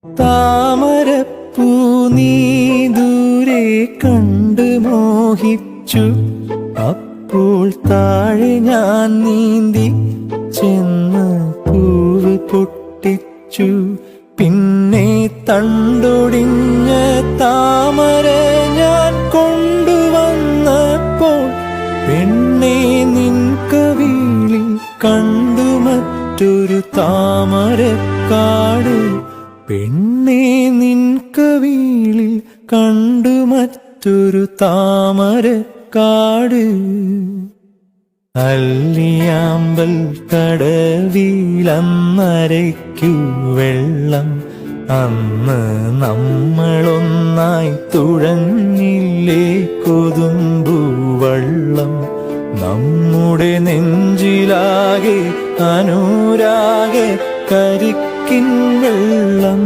താമരപ്പൂ നീ ദൂരെ കണ്ട് മോഹിച്ചു, അപ്പോൾ താഴെ ഞാൻ നീന്തി ചെന്ന് പൂവ് പൊട്ടിച്ചു. പിന്നെ തണ്ടൊടിഞ്ഞ താമര ഞാൻ കൊണ്ടുവന്നപ്പോൾ പെണ്ണെ നിൻ കവിളിൽ കണ്ടു മറ്റൊരു താമരക്കാട്. പെണ്ണെ നിൻ കവിളിൽ കണ്ടു മറ്റൊരു താമരക്കാട്. അല്ലിയാമ്പൽ കടവിലന്നരയ്ക്കു വെള്ളം, അന്ന് നമ്മളൊന്നായി തുഴഞ്ഞില്ലേ കൊതുമ്പു വള്ളം. നമ്മുടെ നെഞ്ചിലാകെ അനുരാഗ കരിക്കിൻ വെള്ളം.